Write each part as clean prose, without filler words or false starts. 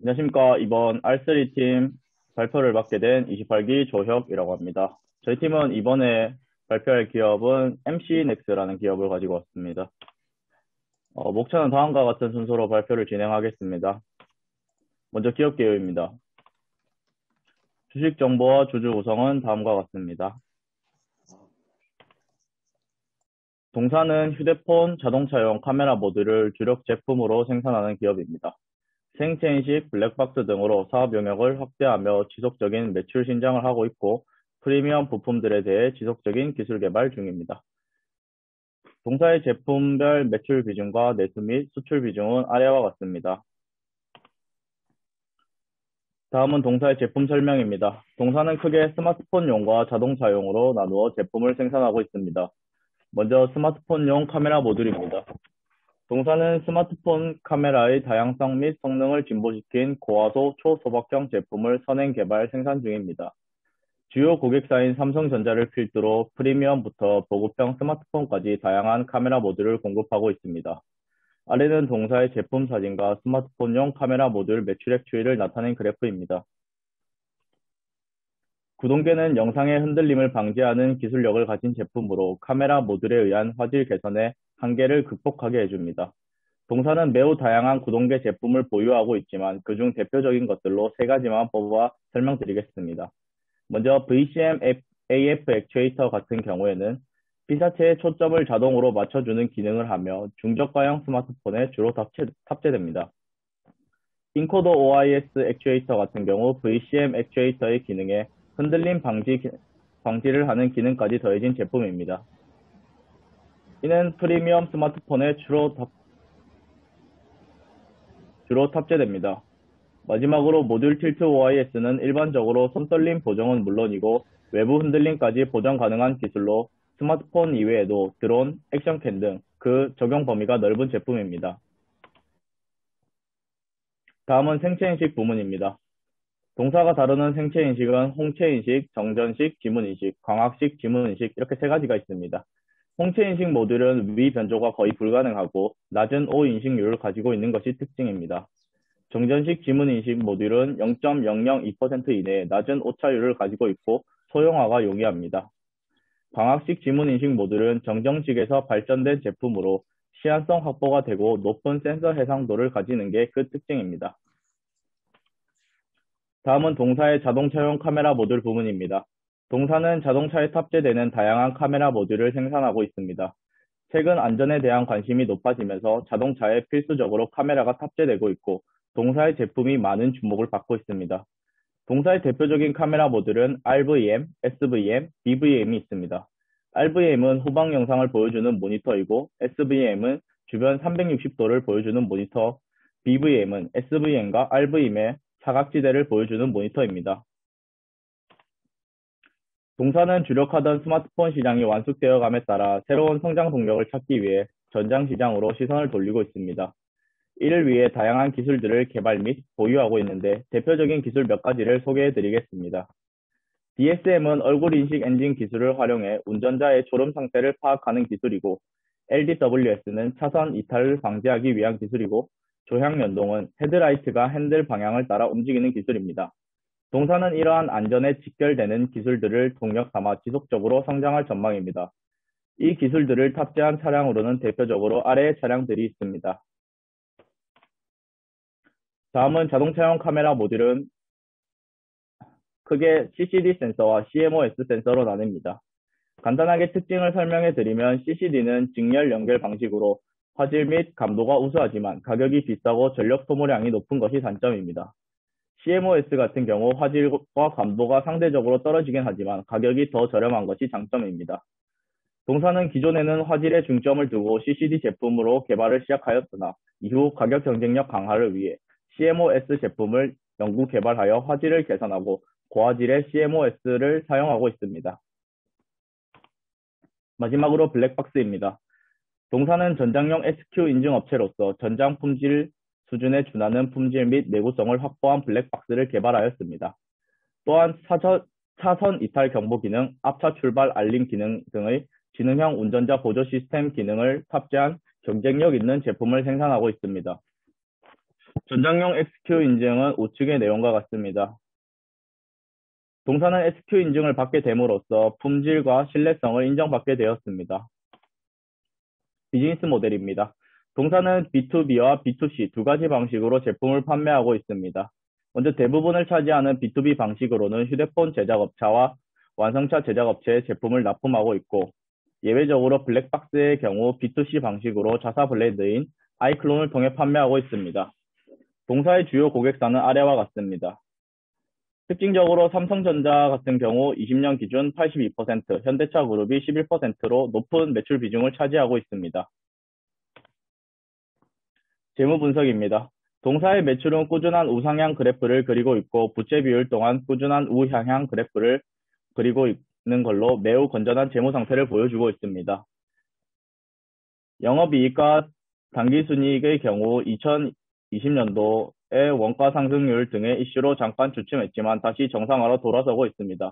안녕하십니까. 이번 R3팀 발표를 맡게 된 28기 조혁이라고 합니다. 저희 팀은 이번에 발표할 기업은 MC넥스라는 기업을 가지고 왔습니다. 목차는 다음과 같은 순서로 발표를 진행하겠습니다. 먼저 기업 개요입니다. 주식 정보와 주주 구성은 다음과 같습니다. 동사는 휴대폰, 자동차용 카메라 모듈을 주력 제품으로 생산하는 기업입니다. 생체인식, 블랙박스 등으로 사업 영역을 확대하며 지속적인 매출 신장을 하고 있고 프리미엄 부품들에 대해 지속적인 기술 개발 중입니다. 동사의 제품별 매출 비중과 내수 및 수출 비중은 아래와 같습니다. 다음은 동사의 제품 설명입니다. 동사는 크게 스마트폰용과 자동차용으로 나누어 제품을 생산하고 있습니다. 먼저 스마트폰용 카메라 모듈입니다. 동사는 스마트폰 카메라의 다양성 및 성능을 진보시킨 고화소 초소박형 제품을 선행 개발 생산 중입니다. 주요 고객사인 삼성전자를 필두로 프리미엄부터 보급형 스마트폰까지 다양한 카메라 모듈을 공급하고 있습니다. 아래는 동사의 제품 사진과 스마트폰용 카메라 모듈 매출액 추이를 나타낸 그래프입니다. 구동계는 영상의 흔들림을 방지하는 기술력을 가진 제품으로 카메라 모듈에 의한 화질 개선의 한계를 극복하게 해줍니다. 동사는 매우 다양한 구동계 제품을 보유하고 있지만 그중 대표적인 것들로 세 가지만 뽑아 설명드리겠습니다. 먼저 VCM AF 액추에이터 같은 경우에는 피사체의 초점을 자동으로 맞춰주는 기능을 하며 중저가형 스마트폰에 주로 탑재됩니다. 인코더 OIS 액추에이터 같은 경우 VCM 액추에이터의 기능에 흔들림 방지를 하는 기능까지 더해진 제품입니다. 이는 프리미엄 스마트폰에 주로 탑재됩니다. 마지막으로 모듈 틸트 OIS는 일반적으로 손떨림 보정은 물론이고 외부 흔들림까지 보정 가능한 기술로 스마트폰 이외에도 드론, 액션캠 등 그 적용 범위가 넓은 제품입니다. 다음은 생체인식 부문입니다. 동사가 다루는 생체인식은 홍채인식, 정전식, 지문인식, 광학식, 지문인식 이렇게 세 가지가 있습니다. 홍채인식 모듈은 위 변조가 거의 불가능하고 낮은 O 인식률을 가지고 있는 것이 특징입니다. 정전식 지문인식 모듈은 0.002% 이내의 낮은 오차율을 가지고 있고 소형화가 용이합니다. 광학식 지문인식 모듈은 정정식에서 발전된 제품으로 시한성 확보가 되고 높은 센서 해상도를 가지는 게 그 특징입니다. 다음은 동사의 자동차용 카메라 모듈 부문입니다. 동사는 자동차에 탑재되는 다양한 카메라 모듈을 생산하고 있습니다. 최근 안전에 대한 관심이 높아지면서 자동차에 필수적으로 카메라가 탑재되고 있고 동사의 제품이 많은 주목을 받고 있습니다. 동사의 대표적인 카메라 모듈은 RVM, SVM, BVM이 있습니다. RVM은 후방 영상을 보여주는 모니터이고 SVM은 주변 360도를 보여주는 모니터, BVM은 SVM과 RVM의 사각지대를 보여주는 모니터입니다. 동사는 주력하던 스마트폰 시장이 완숙되어감에 따라 새로운 성장 동력을 찾기 위해 전장 시장으로 시선을 돌리고 있습니다. 이를 위해 다양한 기술들을 개발 및 보유하고 있는데 대표적인 기술 몇 가지를 소개해 드리겠습니다. DSM은 얼굴 인식 엔진 기술을 활용해 운전자의 졸음 상태를 파악하는 기술이고 LDWS는 차선 이탈을 방지하기 위한 기술이고 조향 연동은 헤드라이트가 핸들 방향을 따라 움직이는 기술입니다. 동사는 이러한 안전에 직결되는 기술들을 동력 삼아 지속적으로 성장할 전망입니다. 이 기술들을 탑재한 차량으로는 대표적으로 아래의 차량들이 있습니다. 다음은 자동차용 카메라 모듈은 크게 CCD 센서와 CMOS 센서로 나뉩니다. 간단하게 특징을 설명해 드리면 CCD는 직렬 연결 방식으로 화질 및 감도가 우수하지만 가격이 비싸고 전력 소모량이 높은 것이 단점입니다. CMOS 같은 경우 화질과 감도가 상대적으로 떨어지긴 하지만 가격이 더 저렴한 것이 장점입니다. 동사는 기존에는 화질에 중점을 두고 CCD 제품으로 개발을 시작하였으나 이후 가격 경쟁력 강화를 위해 CMOS 제품을 연구 개발하여 화질을 개선하고 고화질의 CMOS를 사용하고 있습니다. 마지막으로 블랙박스입니다. 동사는 전장용 SQ 인증 업체로서 전장 품질 수준에 준하는 품질 및 내구성을 확보한 블랙박스를 개발하였습니다. 또한 차선 이탈 경보 기능, 앞차 출발 알림 기능 등의 지능형 운전자 보조 시스템 기능을 탑재한 경쟁력 있는 제품을 생산하고 있습니다. 전장용 XQ 인증은 우측의 내용과 같습니다. 동사는 SQ 인증을 받게 됨으로써 품질과 신뢰성을 인정받게 되었습니다. 비즈니스 모델입니다. 동사는 B2B와 B2C 두 가지 방식으로 제품을 판매하고 있습니다. 먼저 대부분을 차지하는 B2B 방식으로는 휴대폰 제작업체와 완성차 제작업체에 제품을 납품하고 있고, 예외적으로 블랙박스의 경우 B2C 방식으로 자사 브랜드인 아이클론을 통해 판매하고 있습니다. 동사의 주요 고객사는 아래와 같습니다. 특징적으로 삼성전자 같은 경우 20년 기준 82%, 현대차 그룹이 11%로 높은 매출 비중을 차지하고 있습니다. 재무 분석입니다. 동사의 매출은 꾸준한 우상향 그래프를 그리고 있고 부채 비율 또한 꾸준한 우향향 그래프를 그리고 있는 걸로 매우 건전한 재무 상태를 보여주고 있습니다. 영업이익과 당기순이익의 경우 2020년도에 원가 상승률 등의 이슈로 잠깐 주춤했지만 다시 정상화로 돌아서고 있습니다.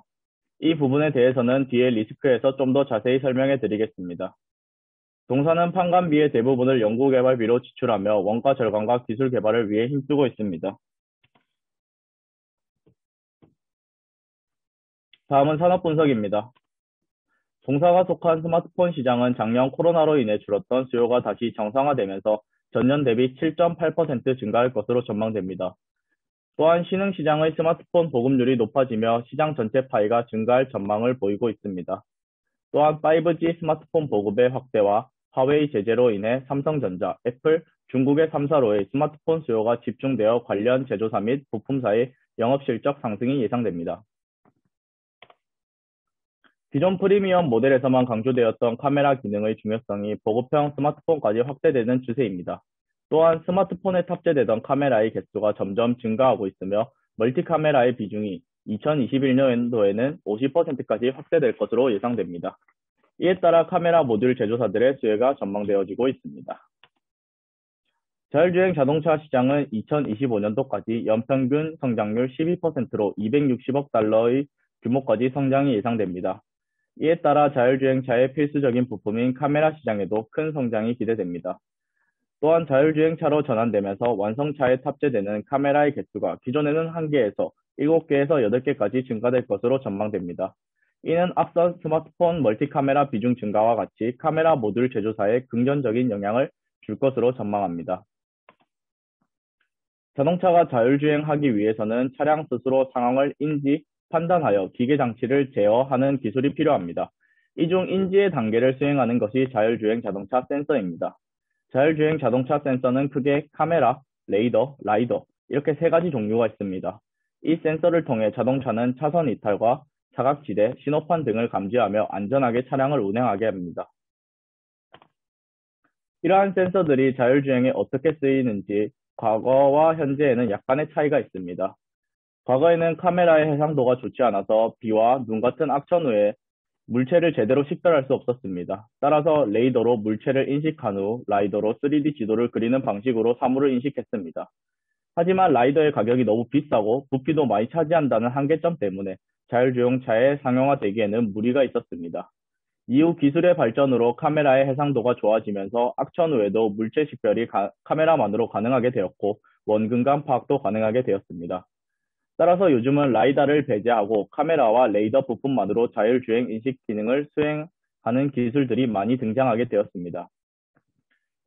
이 부분에 대해서는 뒤에 리스크에서 좀 더 자세히 설명해 드리겠습니다. 동사는 판관비의 대부분을 연구개발비로 지출하며 원가 절감과 기술 개발을 위해 힘쓰고 있습니다. 다음은 산업 분석입니다. 동사가 속한 스마트폰 시장은 작년 코로나로 인해 줄었던 수요가 다시 정상화되면서 전년 대비 7.8% 증가할 것으로 전망됩니다. 또한 신흥시장의 스마트폰 보급률이 높아지며 시장 전체 파이가 증가할 전망을 보이고 있습니다. 또한 5G 스마트폰 보급의 확대와 화웨이 제재로 인해 삼성전자, 애플, 중국의 3사로의 스마트폰 수요가 집중되어 관련 제조사 및 부품사의 영업실적 상승이 예상됩니다. 기존 프리미엄 모델에서만 강조되었던 카메라 기능의 중요성이 보급형 스마트폰까지 확대되는 추세입니다. 또한 스마트폰에 탑재되던 카메라의 개수가 점점 증가하고 있으며 멀티 카메라의 비중이 2021년도에는 50%까지 확대될 것으로 예상됩니다. 이에 따라 카메라 모듈 제조사들의 수혜가 전망되어지고 있습니다. 자율주행 자동차 시장은 2025년도까지 연평균 성장률 12%로 260억 달러의 규모까지 성장이 예상됩니다. 이에 따라 자율주행차의 필수적인 부품인 카메라 시장에도 큰 성장이 기대됩니다. 또한 자율주행차로 전환되면서 완성차에 탑재되는 카메라의 개수가 기존에는 1개에서 7개에서 8개까지 증가될 것으로 전망됩니다. 이는 앞선 스마트폰 멀티카메라 비중 증가와 같이 카메라 모듈 제조사에 긍정적인 영향을 줄 것으로 전망합니다. 자동차가 자율주행하기 위해서는 차량 스스로 상황을 인지, 판단하여 기계 장치를 제어하는 기술이 필요합니다. 이 중 인지의 단계를 수행하는 것이 자율주행 자동차 센서입니다. 자율주행 자동차 센서는 크게 카메라, 레이더, 라이더 이렇게 세 가지 종류가 있습니다. 이 센서를 통해 자동차는 차선 이탈과 사각지대, 신호판 등을 감지하며 안전하게 차량을 운행하게 합니다. 이러한 센서들이 자율주행에 어떻게 쓰이는지 과거와 현재에는 약간의 차이가 있습니다. 과거에는 카메라의 해상도가 좋지 않아서 비와 눈 같은 악천 후에 물체를 제대로 식별할 수 없었습니다. 따라서 레이더로 물체를 인식한 후 라이더로 3D 지도를 그리는 방식으로 사물을 인식했습니다. 하지만 라이더의 가격이 너무 비싸고 부피도 많이 차지한다는 한계점 때문에 자율주행차의 상용화되기에는 무리가 있었습니다. 이후 기술의 발전으로 카메라의 해상도가 좋아지면서 악천 후에도 물체 식별이 카메라만으로 가능하게 되었고 원근감 파악도 가능하게 되었습니다. 따라서 요즘은 라이다를 배제하고 카메라와 레이더 부품만으로 자율주행 인식 기능을 수행하는 기술들이 많이 등장하게 되었습니다.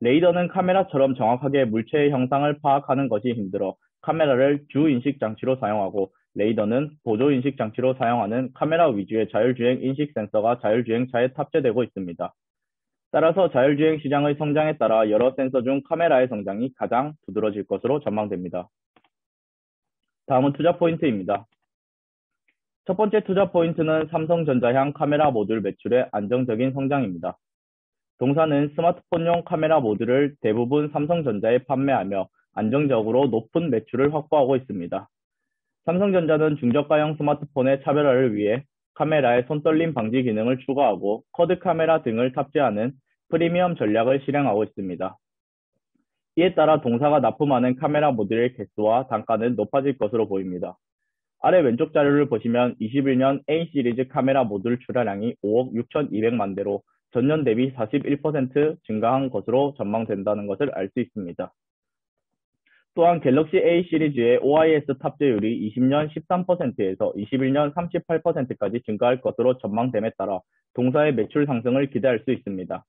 레이더는 카메라처럼 정확하게 물체의 형상을 파악하는 것이 힘들어 카메라를 주 인식 장치로 사용하고 레이더는 보조 인식 장치로 사용하는 카메라 위주의 자율주행 인식 센서가 자율주행차에 탑재되고 있습니다. 따라서 자율주행 시장의 성장에 따라 여러 센서 중 카메라의 성장이 가장 두드러질 것으로 전망됩니다. 다음은 투자 포인트입니다. 첫 번째 투자 포인트는 삼성전자향 카메라 모듈 매출의 안정적인 성장입니다. 동사는 스마트폰용 카메라 모듈을 대부분 삼성전자에 판매하며 안정적으로 높은 매출을 확보하고 있습니다. 삼성전자는 중저가형 스마트폰의 차별화를 위해 카메라에 손떨림 방지 기능을 추가하고 쿼드 카메라 등을 탑재하는 프리미엄 전략을 실행하고 있습니다. 이에 따라 동사가 납품하는 카메라 모듈의 개수와 단가는 높아질 것으로 보입니다. 아래 왼쪽 자료를 보시면 21년 A 시리즈 카메라 모듈 출하량이 5억 6,200만 대로 전년 대비 41% 증가한 것으로 전망된다는 것을 알 수 있습니다. 또한 갤럭시 A 시리즈의 OIS 탑재율이 20년 13%에서 21년 38%까지 증가할 것으로 전망됨에 따라 동사의 매출 상승을 기대할 수 있습니다.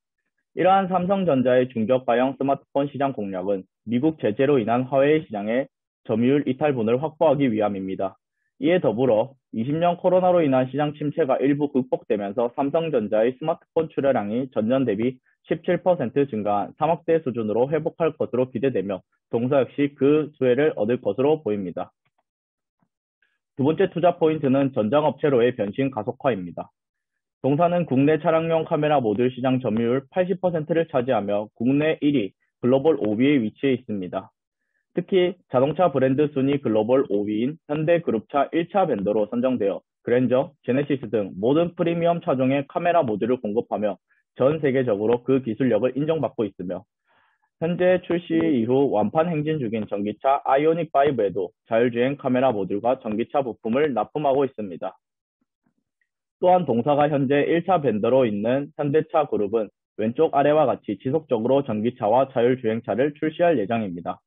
이러한 삼성전자의 중저가형 스마트폰 시장 공략은 미국 제재로 인한 화웨이 시장의 점유율 이탈분을 확보하기 위함입니다. 이에 더불어 20년 코로나로 인한 시장 침체가 일부 극복되면서 삼성전자의 스마트폰 출하량이 전년 대비 17% 증가한 3억 대 수준으로 회복할 것으로 기대되며 동사 역시 그 수혜를 얻을 것으로 보입니다. 두 번째 투자 포인트는 전장업체로의 변신 가속화입니다. 동사는 국내 차량용 카메라 모듈 시장 점유율 80%를 차지하며 국내 1위, 글로벌 5위에 위치해 있습니다. 특히 자동차 브랜드 순위 글로벌 5위인 현대그룹차 1차 벤더로 선정되어 그랜저, 제네시스 등 모든 프리미엄 차종의 카메라 모듈을 공급하며 전 세계적으로 그 기술력을 인정받고 있으며 현재 출시 이후 완판 행진 중인 전기차 아이오닉 5에도 자율주행 카메라 모듈과 전기차 부품을 납품하고 있습니다. 또한 동사가 현재 1차 벤더로 있는 현대차 그룹은 왼쪽 아래와 같이 지속적으로 전기차와 자율주행차를 출시할 예정입니다.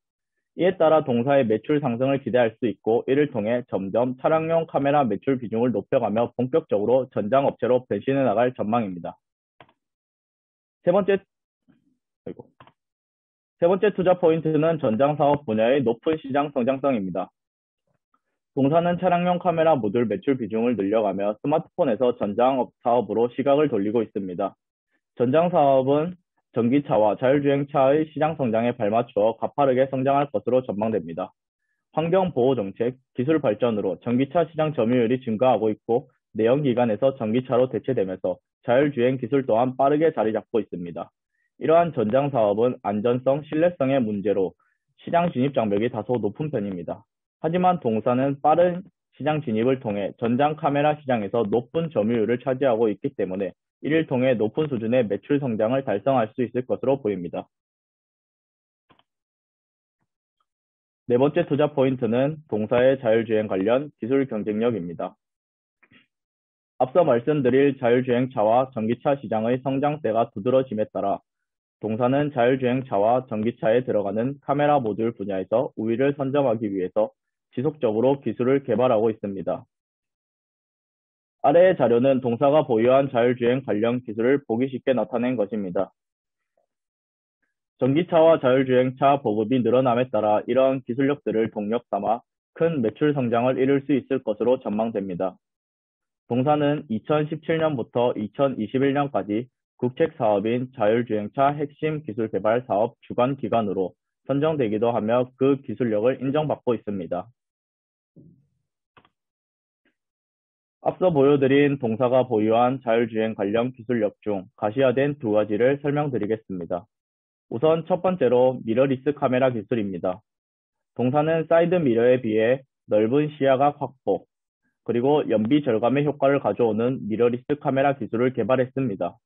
이에 따라 동사의 매출 상승을 기대할 수 있고 이를 통해 점점 차량용 카메라 매출 비중을 높여가며 본격적으로 전장업체로 변신해 나갈 전망입니다. 세 번째 투자 포인트는 전장사업 분야의 높은 시장 성장성입니다. 동사는 차량용 카메라 모듈 매출 비중을 늘려가며 스마트폰에서 전장 사업으로 시각을 돌리고 있습니다. 전장 사업은 전기차와 자율주행차의 시장 성장에 발맞추어 가파르게 성장할 것으로 전망됩니다. 환경보호 정책, 기술 발전으로 전기차 시장 점유율이 증가하고 있고 내연기관에서 전기차로 대체되면서 자율주행 기술 또한 빠르게 자리 잡고 있습니다. 이러한 전장 사업은 안전성, 신뢰성의 문제로 시장 진입 장벽이 다소 높은 편입니다. 하지만 동사는 빠른 시장 진입을 통해 전장 카메라 시장에서 높은 점유율을 차지하고 있기 때문에 이를 통해 높은 수준의 매출 성장을 달성할 수 있을 것으로 보입니다. 네 번째 투자 포인트는 동사의 자율주행 관련 기술 경쟁력입니다. 앞서 말씀드릴 자율주행차와 전기차 시장의 성장세가 두드러짐에 따라 동사는 자율주행차와 전기차에 들어가는 카메라 모듈 분야에서 우위를 선점하기 위해서 지속적으로 기술을 개발하고 있습니다. 아래의 자료는 동사가 보유한 자율주행 관련 기술을 보기 쉽게 나타낸 것입니다. 전기차와 자율주행차 보급이 늘어남에 따라 이러한 기술력들을 동력 삼아 큰 매출 성장을 이룰 수 있을 것으로 전망됩니다. 동사는 2017년부터 2021년까지 국책 사업인 자율주행차 핵심 기술 개발 사업 주관 기관으로 선정되기도 하며 그 기술력을 인정받고 있습니다. 앞서 보여드린 동사가 보유한 자율주행 관련 기술력 중 가시화된 두 가지를 설명드리겠습니다. 우선 첫 번째로 미러리스 카메라 기술입니다. 동사는 사이드 미러에 비해 넓은 시야각 확보, 그리고 연비 절감의 효과를 가져오는 미러리스 카메라 기술을 개발했습니다.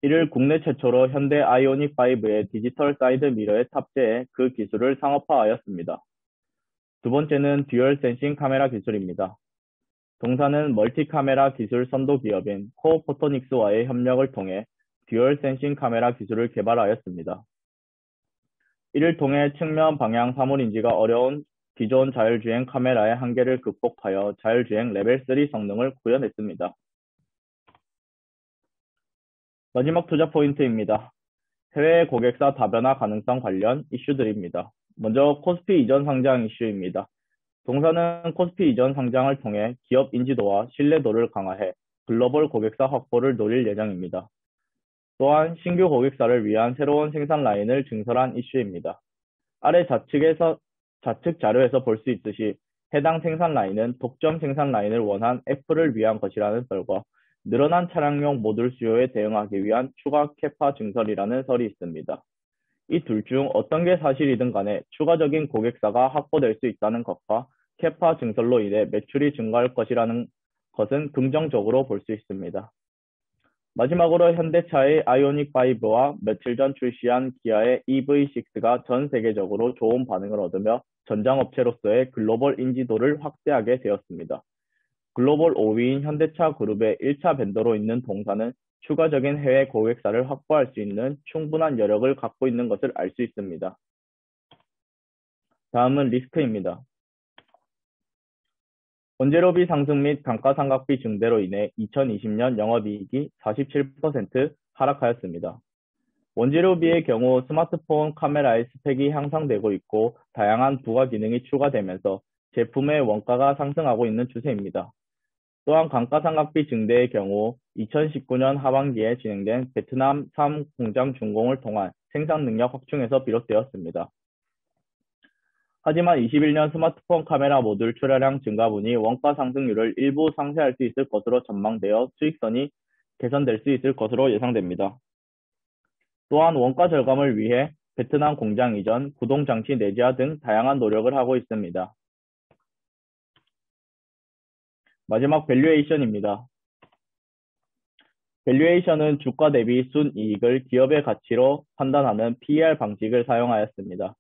이를 국내 최초로 현대 아이오닉 5의 디지털 사이드 미러에 탑재해 그 기술을 상업화하였습니다. 두 번째는 듀얼 센싱 카메라 기술입니다. 동사는 멀티 카메라 기술 선도 기업인 코어포토닉스와의 협력을 통해 듀얼 센싱 카메라 기술을 개발하였습니다. 이를 통해 측면 방향 사물 인지가 어려운 기존 자율주행 카메라의 한계를 극복하여 자율주행 레벨 3 성능을 구현했습니다. 마지막 투자 포인트입니다. 해외 고객사 다변화 가능성 관련 이슈들입니다. 먼저 코스피 이전 상장 이슈입니다. 동사는 코스피 이전 상장을 통해 기업 인지도와 신뢰도를 강화해 글로벌 고객사 확보를 노릴 예정입니다. 또한 신규 고객사를 위한 새로운 생산 라인을 증설한 이슈입니다. 아래 좌측 자료에서 볼 수 있듯이 해당 생산 라인은 독점 생산 라인을 원한 애플을 위한 것이라는 썰과 늘어난 차량용 모듈 수요에 대응하기 위한 추가 캐파 증설이라는 설이 있습니다. 이 둘 중 어떤 게 사실이든 간에 추가적인 고객사가 확보될 수 있다는 것과 캐파 증설로 인해 매출이 증가할 것이라는 것은 긍정적으로 볼 수 있습니다. 마지막으로 현대차의 아이오닉 5와 며칠 전 출시한 기아의 EV6가 전 세계적으로 좋은 반응을 얻으며 전장업체로서의 글로벌 인지도를 확대하게 되었습니다. 글로벌 5위인 현대차 그룹의 1차 벤더로 있는 동사는 추가적인 해외 고객사를 확보할 수 있는 충분한 여력을 갖고 있는 것을 알 수 있습니다. 다음은 리스크입니다. 원재료비 상승 및 감가상각비 증대로 인해 2020년 영업이익이 47% 하락하였습니다. 원재료비의 경우 스마트폰 카메라의 스펙이 향상되고 있고 다양한 부가 기능이 추가되면서 제품의 원가가 상승하고 있는 추세입니다. 또한 감가상각비 증대의 경우 2019년 하반기에 진행된 베트남 3 공장 준공을 통한 생산 능력 확충에서 비롯되었습니다. 하지만 21년 스마트폰 카메라 모듈 출하량 증가분이 원가 상승률을 일부 상쇄할 수 있을 것으로 전망되어 수익성이 개선될 수 있을 것으로 예상됩니다. 또한 원가 절감을 위해 베트남 공장 이전, 구동장치 내재화 등 다양한 노력을 하고 있습니다. 마지막 밸류에이션입니다. 밸류에이션은 주가 대비 순이익을 기업의 가치로 판단하는 PER 방식을 사용하였습니다.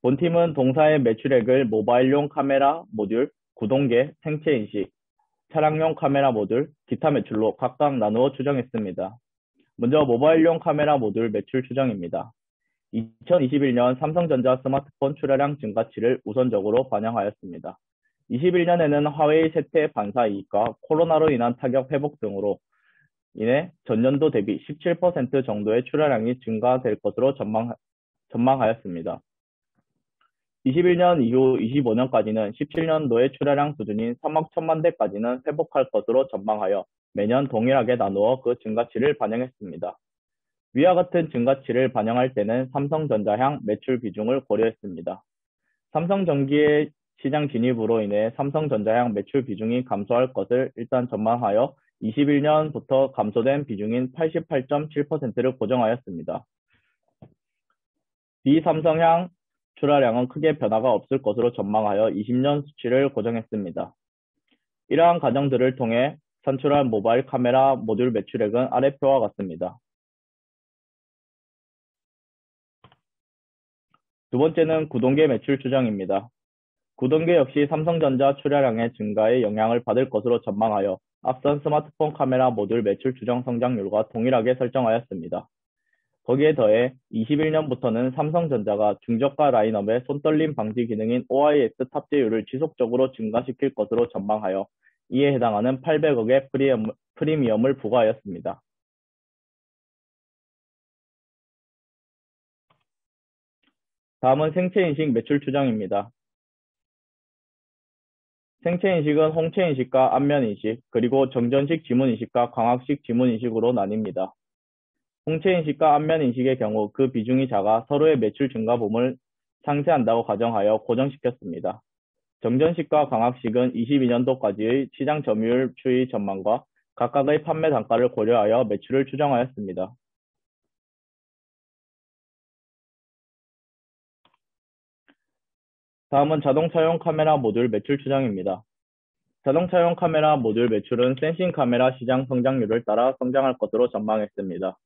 본팀은 동사의 매출액을 모바일용 카메라 모듈, 구동계, 생체인식, 차량용 카메라 모듈, 기타 매출로 각각 나누어 추정했습니다. 먼저 모바일용 카메라 모듈 매출 추정입니다. 2021년 삼성전자 스마트폰 출하량 증가치를 우선적으로 반영하였습니다. 21년에는 화웨이 세태 반사 이익과 코로나로 인한 타격 회복 등으로 인해 전년도 대비 17% 정도의 출하량이 증가될 것으로 전망하였습니다. 21년 이후 25년까지는 17년도의 출하량 수준인 3억 1천만 대까지는 회복할 것으로 전망하여 매년 동일하게 나누어 그 증가치를 반영했습니다. 위와 같은 증가치를 반영할 때는 삼성전자향 매출 비중을 고려했습니다. 삼성전기의 시장 진입으로 인해 삼성전자향 매출 비중이 감소할 것을 일단 전망하여 21년부터 감소된 비중인 88.7%를 고정하였습니다. 비삼성향 출하량은 크게 변화가 없을 것으로 전망하여 20년 수치를 고정했습니다. 이러한 가정들을 통해 산출한 모바일 카메라 모듈 매출액은 아래 표와 같습니다. 두 번째는 구동계 매출 추정입니다. 구동계 역시 삼성전자 출하량의 증가에 영향을 받을 것으로 전망하여 앞선 스마트폰 카메라 모듈 매출 추정 성장률과 동일하게 설정하였습니다. 거기에 더해 21년부터는 삼성전자가 중저가 라인업의 손떨림 방지 기능인 OIS 탑재율을 지속적으로 증가시킬 것으로 전망하여 이에 해당하는 800억의 프리미엄을 부과하였습니다. 다음은 생체인식 매출 추정입니다. 생체인식은 홍채인식과 안면인식, 그리고 정전식 지문인식과 광학식 지문인식으로 나뉩니다. 홍채인식과 안면인식의 경우 그 비중이 작아 서로의 매출 증가분을 상쇄한다고 가정하여 고정시켰습니다. 정전식과 광학식은 22년도까지의 시장 점유율 추이 전망과 각각의 판매 단가를 고려하여 매출을 추정하였습니다. 다음은 자동차용 카메라 모듈 매출 추정입니다. 자동차용 카메라 모듈 매출은 센싱 카메라 시장 성장률을 따라 성장할 것으로 전망했습니다.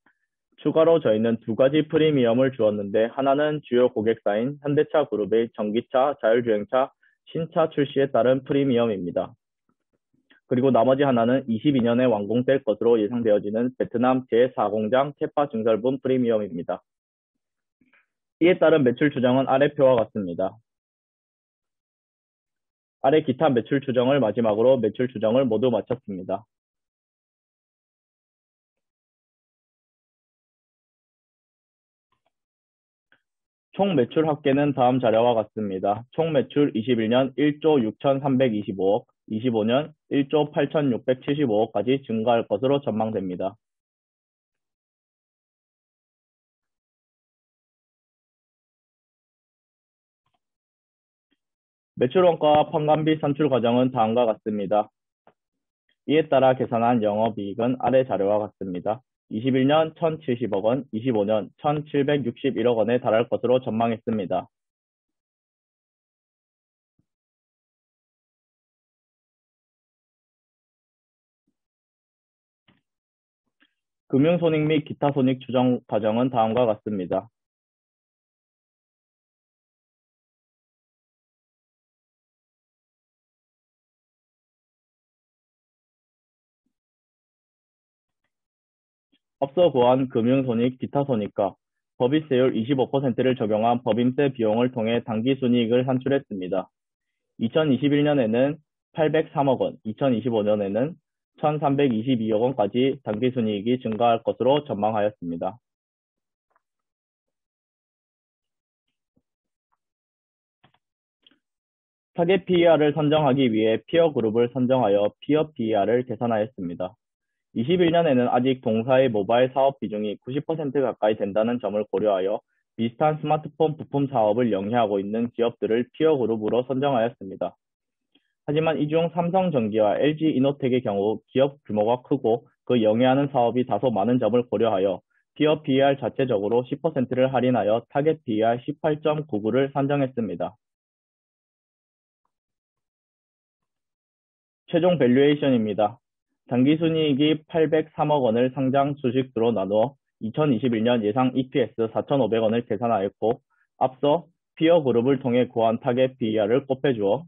추가로 저희는 두 가지 프리미엄을 주었는데 하나는 주요 고객사인 현대차 그룹의 전기차, 자율주행차, 신차 출시에 따른 프리미엄입니다. 그리고 나머지 하나는 22년에 완공될 것으로 예상되어지는 베트남 제4공장 캐파 증설분 프리미엄입니다. 이에 따른 매출 추정은 아래 표와 같습니다. 아래 기타 매출 추정을 마지막으로 매출 추정을 모두 마쳤습니다. 총 매출 합계는 다음 자료와 같습니다. 총 매출 21년 1조 6,325억, 25년 1조 8,675억까지 증가할 것으로 전망됩니다. 매출원가와 판관비 산출 과정은 다음과 같습니다. 이에 따라 계산한 영업이익은 아래 자료와 같습니다. 21년 1,070억 원, 25년 1,761억 원에 달할 것으로 전망했습니다. 금융손익 및 기타 손익 추정 과정은 다음과 같습니다. 앞서 구한 금융손익, 기타 손익과 법인세율 25%를 적용한 법인세 비용을 통해 당기순이익을 산출했습니다. 2021년에는 803억 원, 2025년에는 1,322억 원까지 당기순이익이 증가할 것으로 전망하였습니다. 타겟 PER을 선정하기 위해 피어 그룹을 선정하여 피어 PER을 계산하였습니다. 21년에는 아직 동사의 모바일 사업 비중이 90% 가까이 된다는 점을 고려하여 비슷한 스마트폰 부품 사업을 영위하고 있는 기업들을 피어 그룹으로 선정하였습니다. 하지만 이 중 삼성전기와 LG이노텍의 경우 기업 규모가 크고 그 영위하는 사업이 다소 많은 점을 고려하여 피어 PER 자체적으로 10%를 할인하여 타겟 PER 18.99를 산정했습니다. 최종 밸류에이션입니다. 당기순이익이 803억 원을 상장 주식수로 나누어 2021년 예상 EPS 4,500원을 계산하였고, 앞서 피어 그룹을 통해 구한 타겟 PER을 곱해주어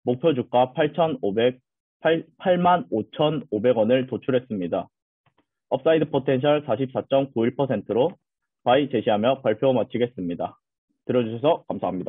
목표 주가 85,500원을 도출했습니다. 업사이드 포텐셜 44.91%로 바이 제시하며 발표 마치겠습니다. 들어주셔서 감사합니다.